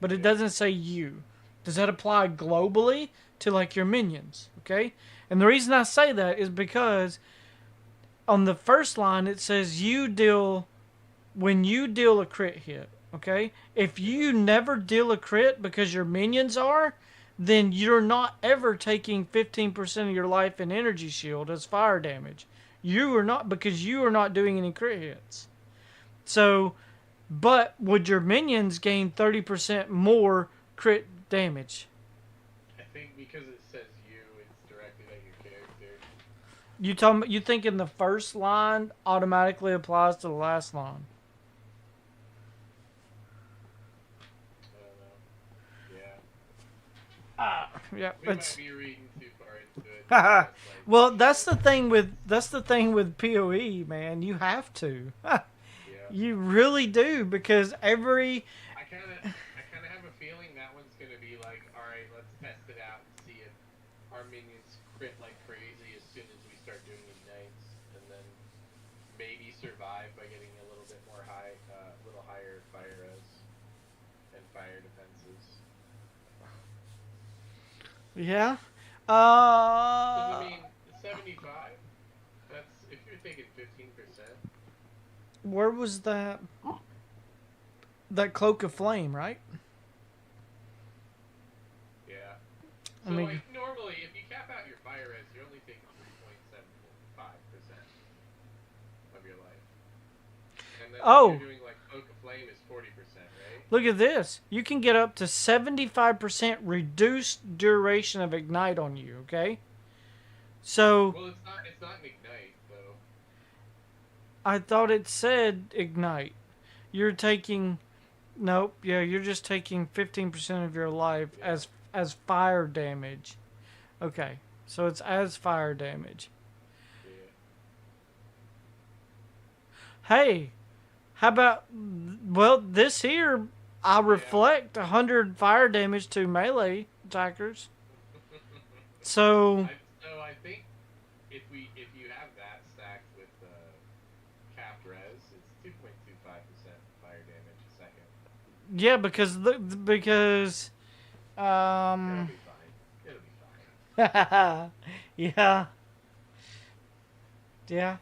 but it Yeah. doesn't say you. Does that apply globally to like your minions? Okay, and the reason I say that is because on the first line it says you deal when you deal a crit hit. Okay, if Yeah. you never deal a crit because your minions are, then you're not ever taking 15% of your life in energy shield as fire damage. You are not, because you are not doing any crit hits. So, but would your minions gain 30% more crit damage? I think because it says you, it's directed at your character. You thinking the first line automatically applies to the last line? I don't know. Yeah. Yeah, We might it's be reading too far into it to be honest. Like, well, sure. that's the thing with PoE, man. You have to. Yeah. You really do because every I kind of, I kind of have a feeling that one's gonna be like, all right, let's test it out and see if our minions crit like crazy as soon as we start doing ignites, and then maybe survive by getting a little bit more high, little higher fire res and fire defenses. yeah. Because I Uh, mean, 75. That's if you're taking 15%. where was that cloak of flame, right? Yeah. I So mean, like normally, if you cap out your fire res, you're only taking 3.75% of your life, and then if you're oh, doing like cloak of flame is 40%, right? look at this. You can get up to 75% reduced duration of ignite on you. Okay, so Well, it's not an ignite though. I thought it said ignite. You're taking nope. Yeah, you're just taking 15% of your life Yeah. as fire damage. Okay, so it's as fire damage. Yeah. Hey, how about well this here? I Yeah. reflect 100 fire damage to melee attackers. So I think if you have that stacked with capped res, it's 2.25% fire damage a second. yeah, because It'll um be fine. It'll be fine. yeah, yeah.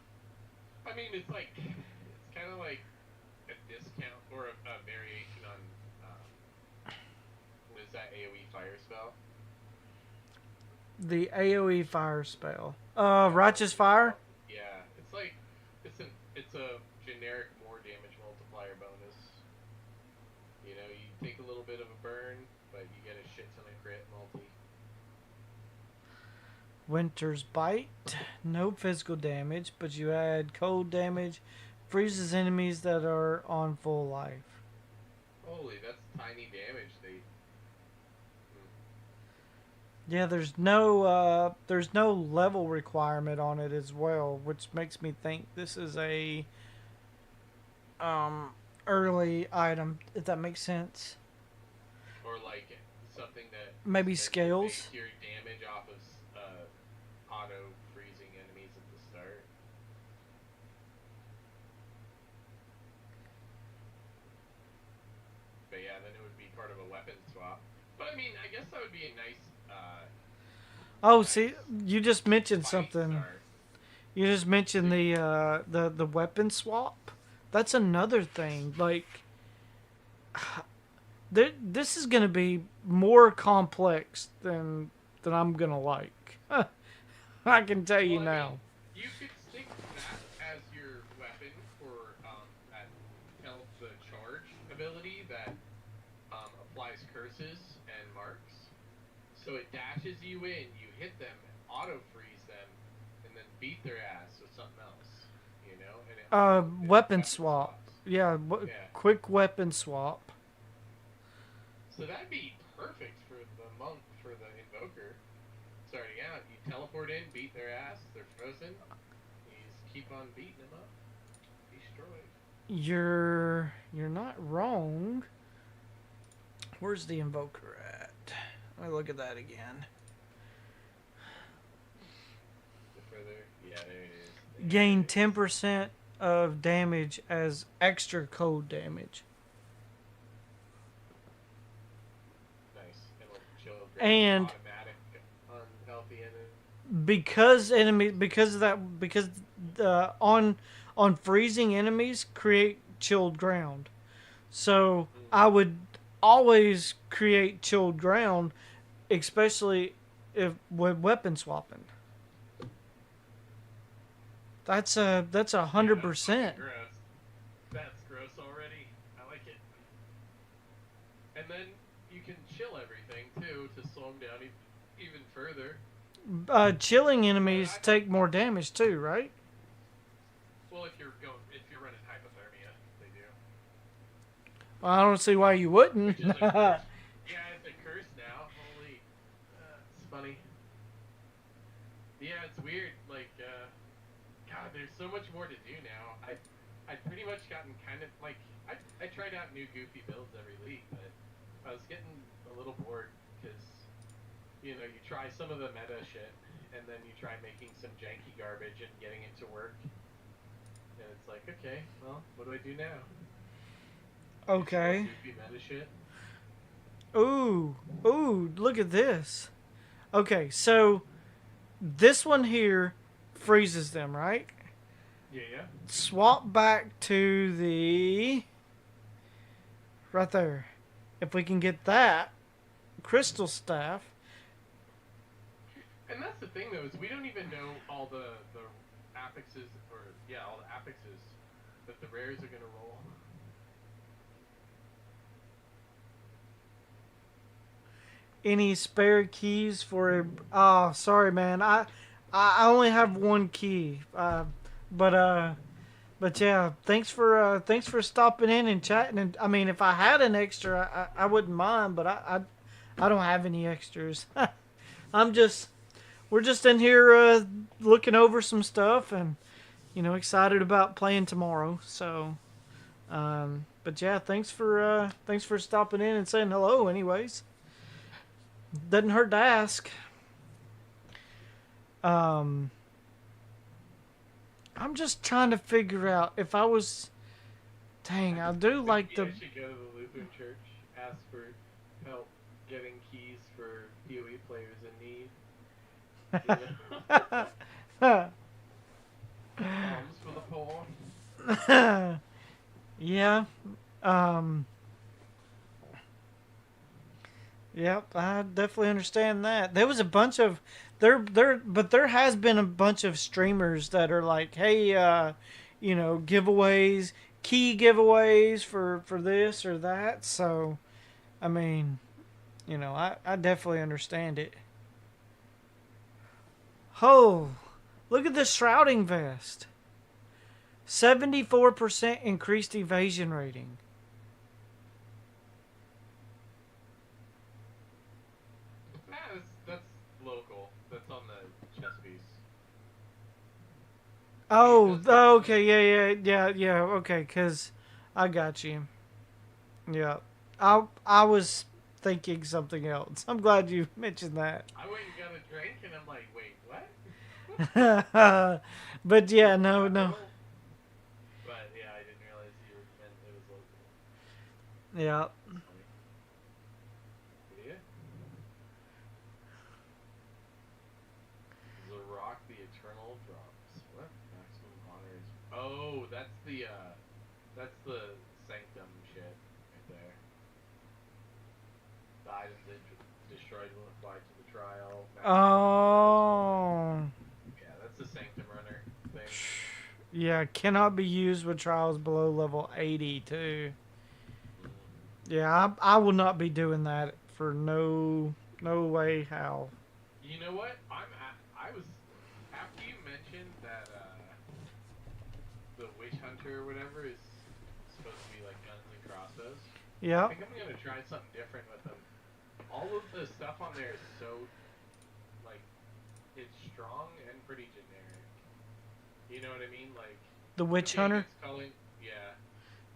I mean, it's kind of like a discount or a variation on what is that AOE fire spell? The AOE fire spell. I forget Righteous what it's fire. called. Yeah, it's like it's a generic more damage multiplier bonus. You know, you take a little bit of a burn, but you get a shit ton of crit multi. Winter's bite. No physical damage, but you add cold damage. Freezes enemies that are on full life. Holy, that's tiny damage. They Yeah, there's no level requirement on it as well, which makes me think this is a um early item, if that makes sense. or like something that is Maybe meant to scales. base your damage off of auto freezing enemies at the start. But yeah, then it would be part of a weapon swap. But I mean, I guess that would be a Oh, see, nice you just mentioned fight something. start. You just So mentioned the weapon swap. That's another thing. Like this is gonna be more complex than I'm gonna like. I can tell you well, I mean, now. you could stick that as your weapon for that the charge ability that applies curses and marks. So it dashes you in, you hit them, auto freeze them, and then beat their ass with something else. You know, and it auto it Weapon weapon swap. swaps. Yeah, Yeah. quick weapon swap. So that'd be perfect for the monk for the invoker starting out. You teleport in, beat their ass, they're frozen. You just keep on beating them up. Destroyed. You're not wrong. Where's the invoker at? Let me look at that again. The further, yeah, there it is. There Gain it is. 10% of damage as extra cold damage. chilled ground and automatic on healthy enemies. because of that, because on freezing enemies create chilled ground. So Mm. I would always create chilled ground, especially if with weapon swapping. That's a Yeah, hundred that's fucking percent. gross. That's gross already. I like it. And then you can chill everything too to slow them down even further. Chilling But enemies take more damage too, right? well, if you're running hypothermia, they do, Well, I don't see why you wouldn't. which is a curse. Yeah, it's a curse now. Holy, it's funny. Yeah, it's weird. Like, God, there's so much more to do now. I'd pretty much gotten kind of like I tried out new goofy builds every league, but I was getting a little bored because you try some of the meta shit and then you try making some janky garbage and getting it to work, and it's like, okay, well, what do I do now? Do some more Okay. goofy meta shit. Ooh, ooh, look at this. Okay, so this one here freezes them, right? Yeah, yeah. Swap back to the right there. If we can get that crystal staff. And that's the thing though, is we don't even know all the affixes, or yeah, all the affixes that the rares are gonna roll. Any spare keys for a? Oh, sorry, man. I only have one key. But but yeah. Thanks for stopping in and chatting. And I mean, if I had an extra, I wouldn't mind. But I don't have any extras. I'm just we're just in here looking over some stuff and excited about playing tomorrow. So but yeah, thanks for stopping in and saying hello. Anyways, doesn't hurt to ask. Um, I'm just trying to figure out if I was. Dang, I do like Maybe the. I should go to the Lutheran church, ask for help getting keys for PoE players in need. You know, alms for the poor. Yeah. Um. Yep, I definitely understand that. There was a bunch of but there has been a bunch of streamers that are like, hey, giveaways, key giveaways for this or that. So, I mean, I definitely understand it. Oh, look at this shrouding vest. 74% increased evasion rating. Nah, that's local. That's on the chess piece. I mean, it Oh, does have the. okay, yeah. Okay, cause I got you. Yeah, I was thinking something else. I'm glad you mentioned that. I went and got a drink, and I'm like, wait, what? But yeah, Where's no, that no. roll? But yeah, I didn't realize you meant it was local. Yeah. That's funny. Yeah. The rock, the eternal drops. What? Maximum honors. Oh, that's the sanctum shit right there. The items that destroyed when applied to the trial. Maximum honors bonus. Oh. Yeah, that's the sanctum runner thing. Yeah, cannot be used with trials below level 80 too. Mm. Yeah, I will not be doing that for no way how. You know what? I was after you mentioned that the witch hunter or whatever is supposed to be like guns and crossbows. I Yep. think I'm gonna try something different with them. All of the stuff on there is so like it's strong and pretty generic. You know what I mean? Like, The witch okay, it hunter, gets culling, yeah,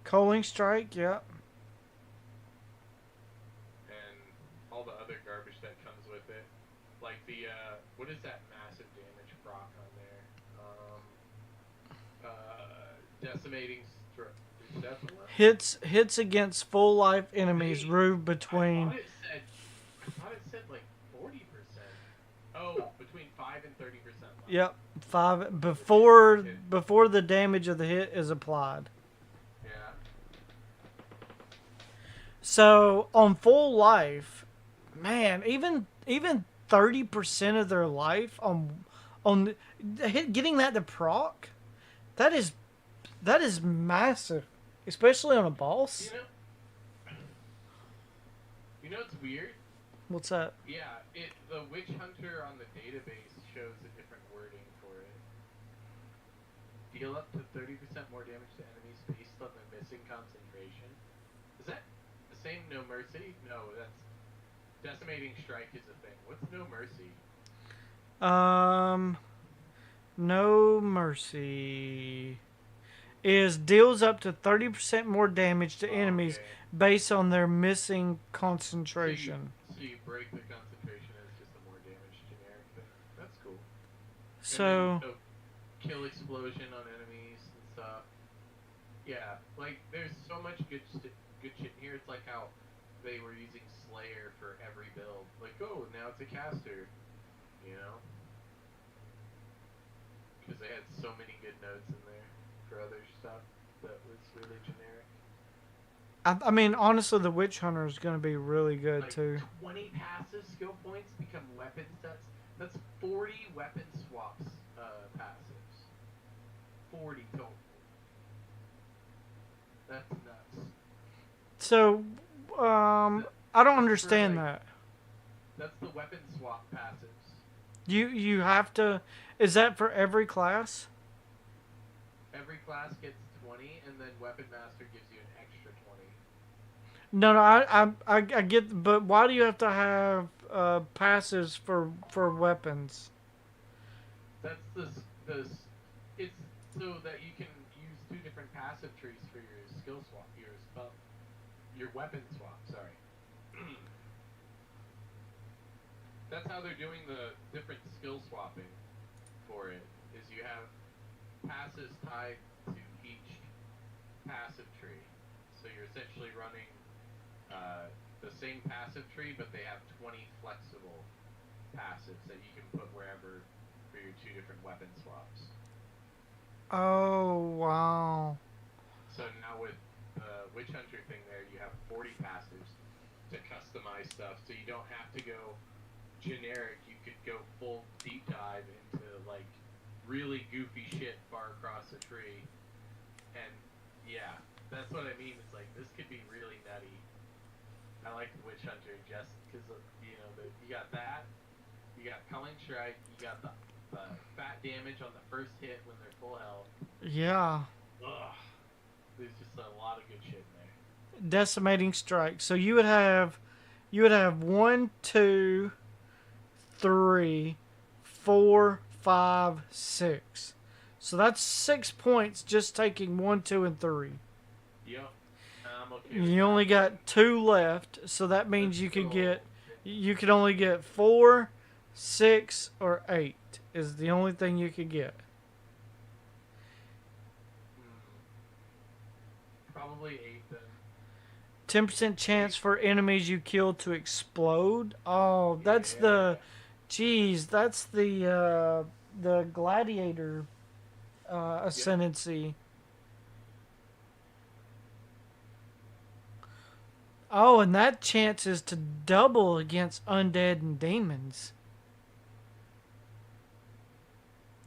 coaling strike. Yep. and all the other garbage that comes with it. Like the what is that massive damage proc on there? Decimating. Is that the one? Hits against full life enemies Wait, rove I between. thought it said said like 40%. Oh, between 5 and 30% life. Yep, five Before the damage of the before hit. before the damage of the hit is applied. Yeah. So on full life, man, even 30% of their life on getting that to proc, that is that is massive, especially on a You boss. know, you know it's weird. What's that? Yeah, the witch hunter on the database shows a different wording for it. Deal up to 30% more damage to enemies based on their missing concentration. Is that the same no mercy? No, that's decimating strike is a thing. What's no mercy? Um, no mercy is deals up to 30% more damage to Oh, enemies okay. based on their missing So you concentration. so you break the concentration as just a more damage generic thing. That's cool. And then So, kill explosion on enemies and stuff. Yeah, like there's so much good shit in here. It's like how they were using Slayer for every build. Like, oh, now it's a caster, you know, because they had so many good notes in there for other stuff that was really generic. I mean, honestly, the Witch Hunter is going to be really good Like too. 20 passive skill points become weapon sets. That's 40 weapon swaps passives. 40 total. That's nuts. So, I don't That's for understand like that. that's the weapon swap passives. You have to. Is that for every class? Every class gets 20, and then Weapon Master gives you an extra 20. No, no, I get, but why do you have to have passives for weapons? That's it's so that you can use two different passive trees for your skill swap, your weapon swap. Sorry, that's how they're doing the different skill swapping for it. Is you have passives tied to each passive tree, so you're essentially running the same passive tree, but they have 20 flexible passives that you can put wherever for your two different weapon swaps. Oh wow. So now with the Witch Hunter thing there, you have 40 passives to customize stuff, so you don't have to go generic. You could go full deep dive into like really goofy shit far across the tree, and yeah, that's what I mean. It's like this could be really nutty. I like the Witch Hunter just because you got that, you got Culling Strike, you got the fat damage on the first hit when they're full health. Yeah. Ugh, there's just a lot of good shit in there. Decimating strike. So you would have one, two, three, four, five, six. So that's 6 points just taking one, two, and three. Yep, I'm okay with You that. only got two left, so that means That's you could still get you could only get four, six, or eight is the only thing you could get. probably 8 then. 10% chance 8. for enemies you kill to explode. Oh, that's Yeah. the, geez, that's the gladiator Yep. ascendancy. Oh, and that chance is to double against undead and demons.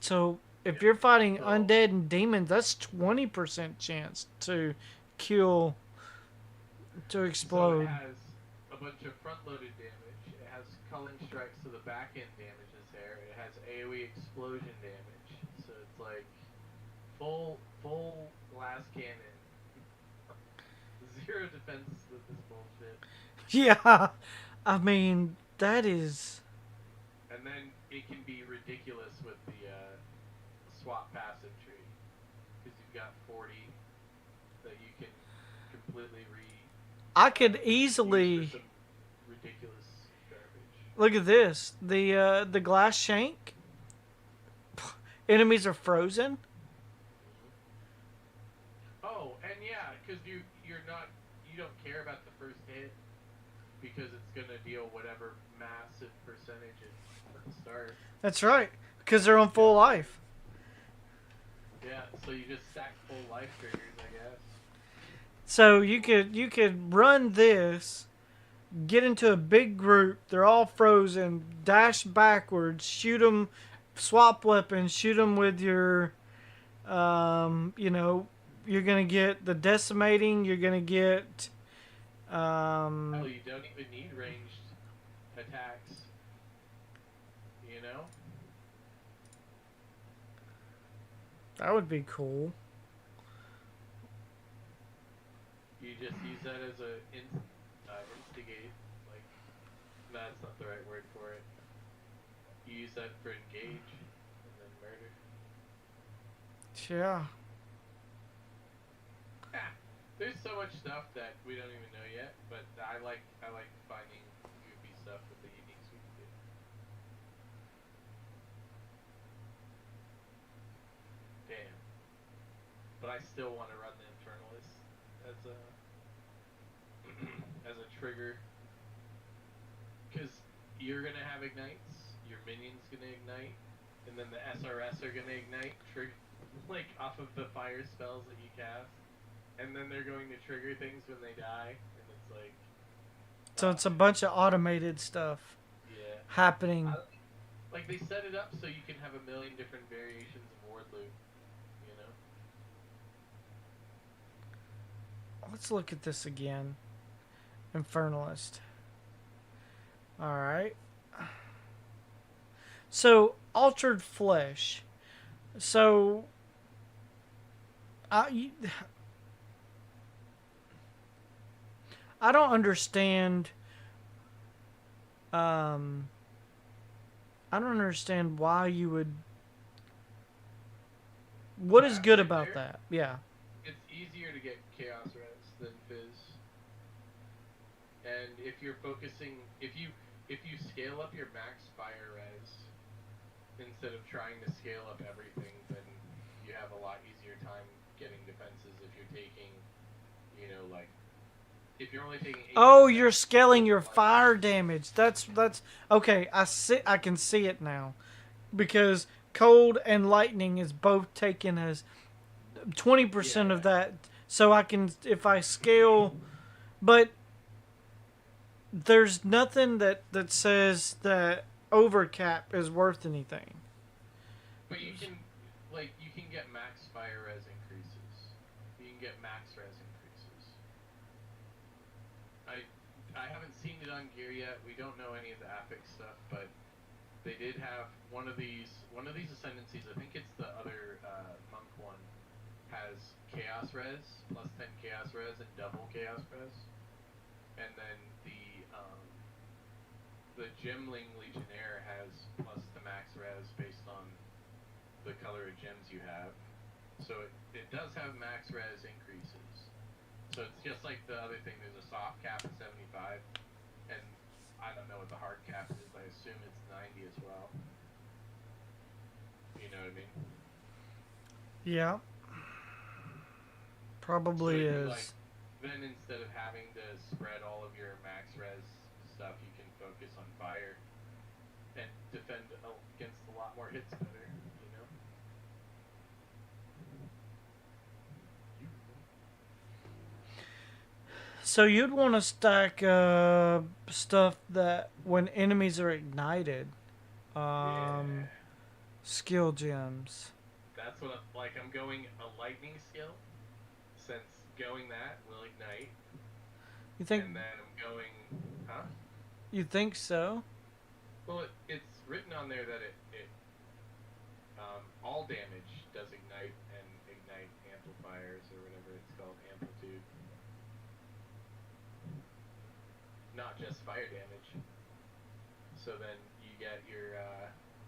So if Yeah. you're fighting So undead and demons, that's 20% chance to kill to so it explode. has a bunch of front-loaded damage. It has culling strikes, so the back end damage is there. It has AOE explosion damage, so it's like full glass cannon. Zero defense with this bullshit. Yeah, I mean that is. And then it can be ridiculous with the swap passive tree because you've got 40 that you can completely I could use for easily some ridiculous garbage. look at this. The glass shank. Enemies are frozen. Oh, and yeah, because you don't care about the first hit. because it's gonna deal whatever massive percentage at the start. That's right, because they're on Yeah. full life. Yeah. So you just stack full life triggers, I guess. So Pretty cool. you could run this, get into a big group. They're all frozen. Dash backwards, shoot them, swap weapons, shoot them with your, you know, you're gonna get the decimating. You're gonna get, Hell, um, you don't even need ranged attacks. You know, that would be cool. you just use that as a instigate. Like that's not the right word for it. You use that for engage and then murder. Yeah. Ah, there's so much stuff that we don't even know yet, but I like finding goofy stuff with the uniques we can do. Damn. But I still want to run the Infernalist as a as a trigger because you're gonna have ignites, your minions gonna ignite, and then the SRS are gonna ignite, like off of the fire spells that you cast, and then they're going to trigger things when they die, and it's like, So it's a bunch of automated stuff yeah, happening. like they set it up so you can have a million different variations of ward loop, you know. Let's look at this again. Infernalist. All right. So altered flesh. So I I don't understand. Um, I don't understand why you would. What is good Right about there, that? Yeah. it's easier to get chaos res than fizz. And if you're focusing, if you scale up your max fire res instead of trying to scale up everything, then you have a lot easier time getting defenses. If you're taking, you know, like if you're only taking 80%, Oh, you're scaling your like, fire damage. That's okay. I can see it now, because cold and lightning is both taken as 20% of yeah, that. So I can, if I scale, but there's nothing that says that overcap is worth anything. but you can you can get max fire res increases. You can get max res increases. I I haven't seen it on gear yet. We don't know any of the affix stuff, but they did have one of these ascendancies. I think it's the other monk one has chaos res plus 10 chaos res and double chaos res, and then the Gemling Legionnaire has plus the max res based on the color of gems you have. So it does have max res increases. So it's just like the other thing. There's a soft cap of 75, and I don't know what the hard cap is. I assume it's 90 as well. You know what I mean? Yeah, So probably if you like, is. then instead of having to spread all of your max res stuff, you can focus on fire and defend against a lot more hits better. You know? So you'd want to stack stuff that when enemies are ignited, um, Yeah. skill gems. That's what I'm going a lightning skill, since going that will ignite, You think and then I'm going, huh? you think so? Well, it's written on there that it all damage does ignite and ignite amplifiers or whatever it's called, amplitude, not just fire damage. So then you get your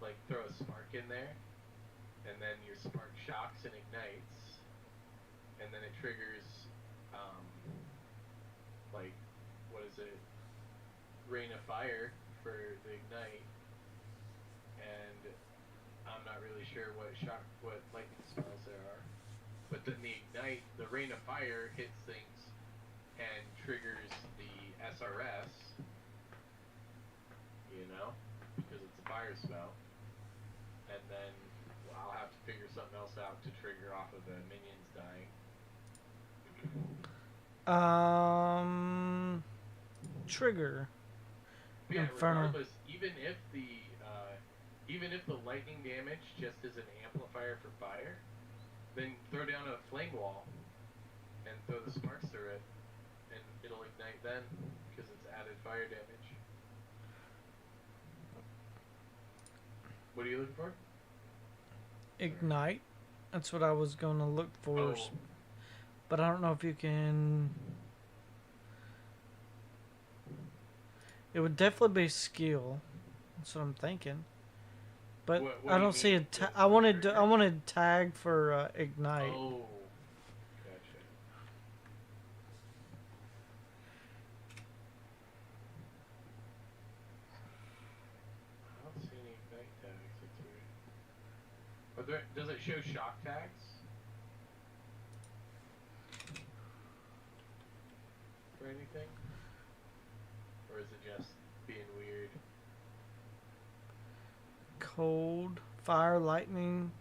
like throw a spark in there, and then your spark shocks and ignites, and then it triggers um, like what is it? Rain of fire for the ignite, and I'm not really sure what lightning spells there are. But then the ignite, the rain of fire hits things and triggers the SRS, fire spell, and then I'll have to figure something else out to trigger off of the minions dying. Trigger. But yeah, Infernal. regardless, even if the lightning damage just is an amplifier for fire, then throw down a flame wall and throw the sparks through it, and it'll ignite then because it's added fire damage. What are you looking for? Ignite. That's what I was going to look for. Oh, But I don't know if you can. It would definitely be skill. That's what I'm thinking. But what I do you don't see a. mean? I wanted tag for ignite. Oh, gotcha. I don't see any ignite tags. That's weird. Does it show shock tags? For anything? Or is it just being weird? Cold, fire, lightning,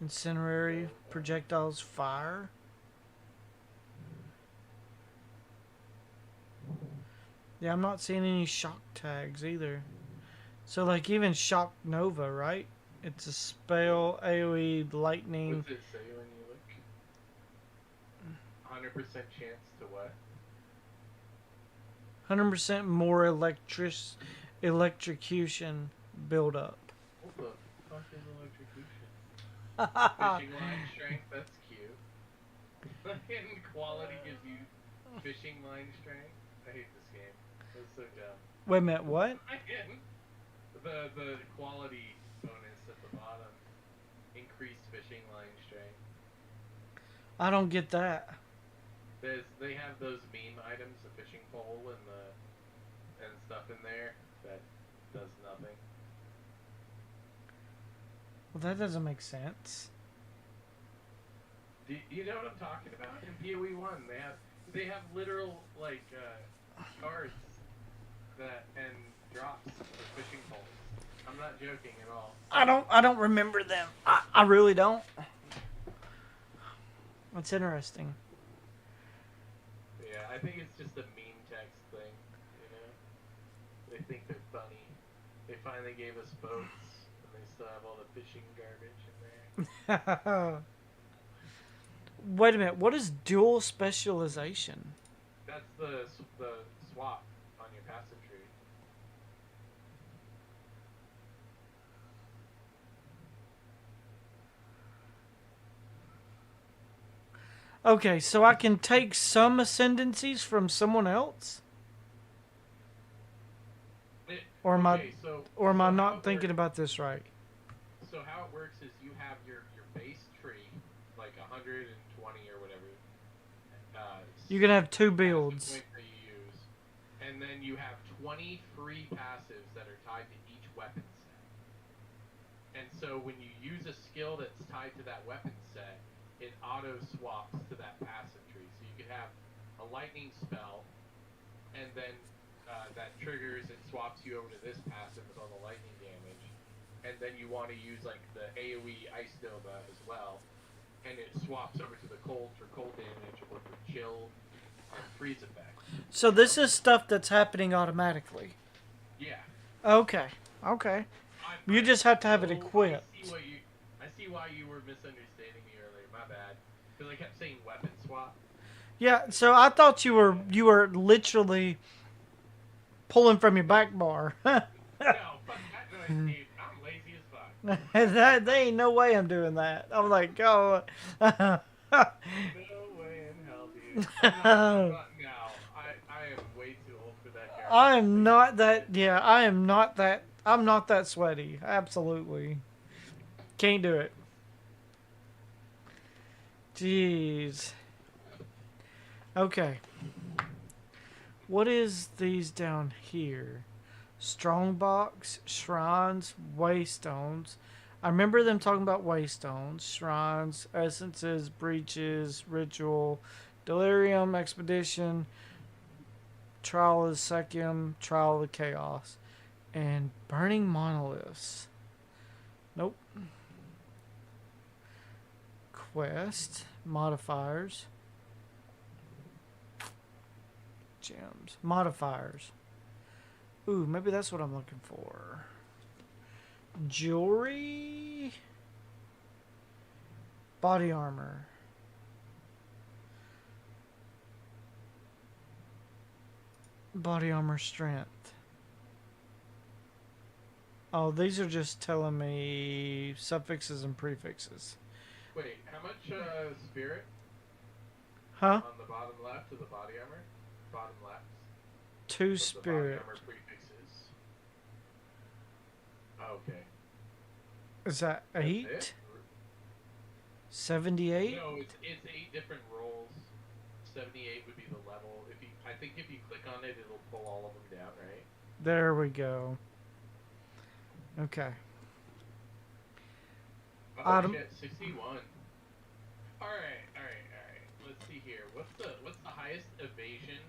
incendiary, projectiles, fire. Yeah, I'm not seeing any shock tags either. So like even shock nova, right? It's a spell, AoE, lightning. What's it say when you look? 100% chance to what? 100% more electrocution build up. What the fuck is electrocution? Fishing line strength, that's cute. And quality gives you fishing line strength. I hate this game. That's so dumb. Wait a minute, what? The quality bonus at the bottom. Increased fishing line strength. I don't get that. They have those meme items, the fishing pole and stuff in there that does nothing. Well, that doesn't make sense. Do you know what I'm talking about? In PoE 1, they have literal like cards that and drops for fishing poles. I'm not joking at all. I don't remember them. I really don't. That's interesting. Yeah, I think it's just a meme text thing, you know? They think they're funny. They finally gave us boats, and they still have all the fishing garbage in there. Wait a minute. What is dual specialization? That's the swap on your passive tree. Okay, so I can take some ascendancies from someone else? Or am I not thinking about this right? So how it works is you have your base tree, like 120 or whatever. You can have two passive builds. points that you use, and then you have 20 free passives that are tied to each weapon set. And so when you use a skill that's tied to that weapon set, it auto swaps to that passive tree. So you could have a lightning spell, and then that triggers and swaps you over to this passive with all the lightning damage. And then you want to use like the AoE Ice Nova as well, and it swaps over to the cold for cold damage or for chill and freeze effect. So this is stuff that's happening automatically. Yeah. Okay. You just have to have it equipped. I see why you were misunderstanding me earlier. My bad. Because I kept saying weapon swap. Yeah, so I thought you were literally pulling from your back bar. No, fuck that noise, Steve. I'm lazy as fuck. There ain't no way I'm doing that. I'm like, oh. No way in hell, dude. I'm not now. I am way too old for that character. I am not that. Yeah, I am not that. I'm not that sweaty. Absolutely. Can't do it. Jeez. Okay. What is these down here? Strongbox, shrines, waystones. I remember them talking about waystones, shrines, essences, breaches, ritual, delirium, expedition, trial of the Secum, trial of the chaos. And burning monoliths. Nope. Quest. Modifiers. Gems. Modifiers. Ooh, maybe that's what I'm looking for. Jewelry. Body armor. Body armor strength. Oh, these are just telling me suffixes and prefixes. Wait, how much spirit Huh? on the bottom left of the body armor? Bottom left 2 of the body spirit. armor prefixes. Okay. Is that That's 8? it? 78? No, it's 8 different rolls. 78 would be the level. I think if you click on it, it'll pull all of them down, right? There we go. Okay. Oh Item. shit, 61. All right. Let's see here. What's the highest evasion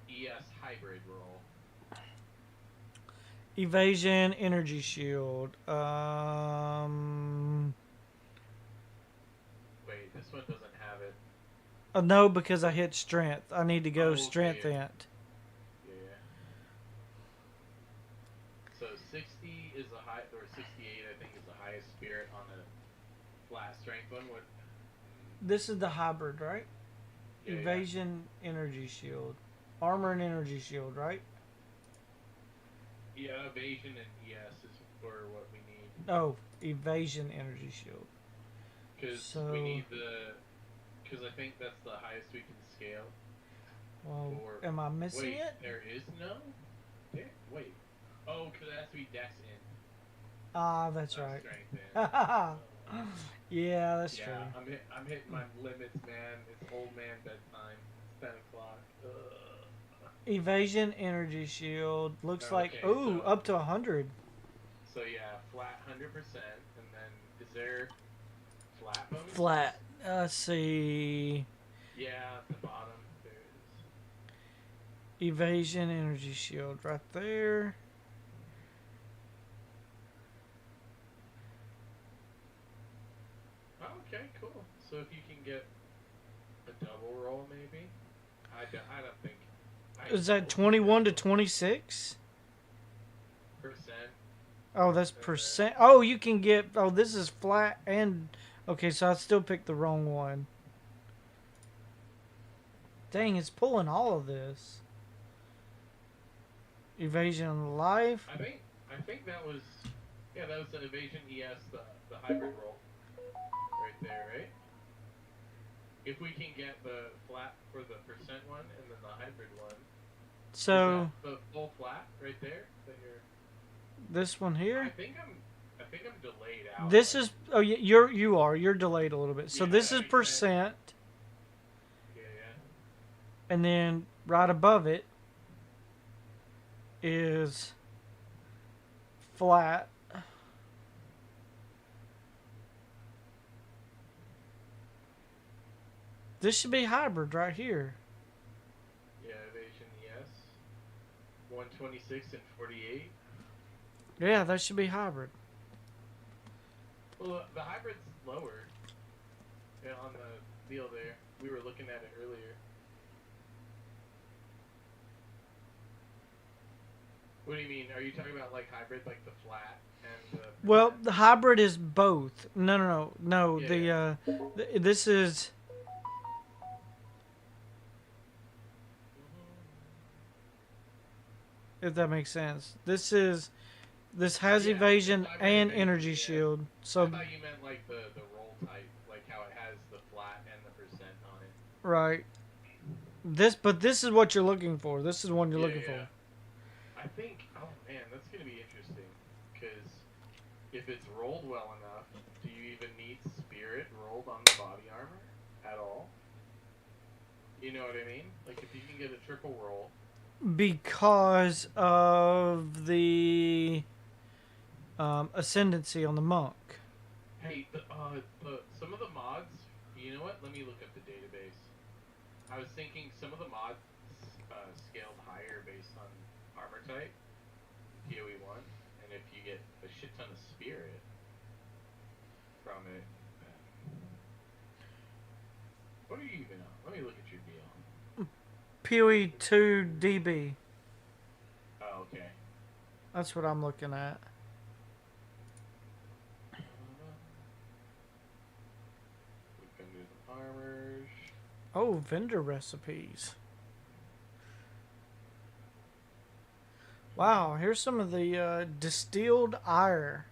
ES hybrid roll? Evasion, energy shield. Wait, this one doesn't have it. No, because I hit strength. I need to go Okay, strength yeah. int. Yeah. So 60 is the high, or 68 I think is the highest spirit on a flat strength one. What? This is the hybrid, right? Yeah, Evasion, energy shield. Armor and energy shield, right? Yeah, evasion and ES is for what we need. Oh, evasion, energy shield. Because we need because I think that's the highest we can scale. Well, am I missing it? There is no? Wait. Oh, because it has to be dex in. Ah, that's right. Strength in. Yeah, that's true. I'm hitting my limits, man. It's old man bedtime. It's 10 o'clock. Evasion, energy shield. Looks like, ooh, so, up to 100. So yeah, flat 100%. And then, is there flat bonus? Flat. Let's see. Yeah, at the bottom, there is. Evasion, energy shield right there. Oh, okay, cool. So if you can get a double roll, maybe? I don't think. Is that 21 to 26? Percent. Oh, that's percent. Oh, you can get. Oh, this is flat and. Okay, so I still picked the wrong one. Dang, it's pulling all of this. Evasion on life. I think that was. Yeah, that was the evasion ES, the hybrid roll. Right there, right? If we can get the flat for the percent one and then the hybrid one. So. The full flat right there that you're. This one here. I think I'm delayed out. This is. Oh, you're delayed a little bit. So Yeah, this is percent. Yeah. And then right above it is flat. This should be hybrid right here. Yeah, evasion yes. 126 and 48. Yeah, that should be hybrid. Well, the hybrid's lower. Yeah, on the deal there. We were looking at it earlier. What do you mean? Are you talking about like hybrid, like the flat and the? Well, the hybrid is both. No. Yeah, This is. If that makes sense. This has evasion and energy shield. So I thought you meant like the roll type, like how it has the flat and the percent on it. right. But this is what you're looking for. This is one you're looking for. I think. Oh man, that's gonna be interesting. Because if it's rolled well enough, do you even need spirit rolled on the body armor at all? You know what I mean? Like if you can get a triple roll. Because of the ascendancy on the monk. Hey, some of the mods. You know what? Let me look up the database. I was thinking some of the mods scaled higher based on armor type. PoE 1, and if you get a shit ton of spirit from it, what are you even on? Let me look at your deal. PoE 2 DB. Oh, okay. That's what I'm looking at. We can do the armors. Oh, vendor recipes. Wow, here's some of the distilled ire.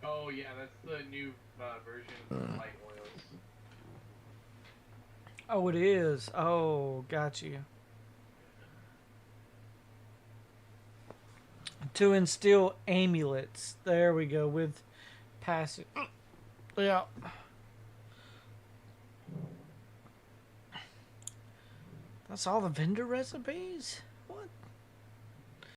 Oh yeah, that's the new version of the light oils. Oh, it is. Oh, got you. To instill amulets. There we go with passive. Yeah. That's all the vendor recipes?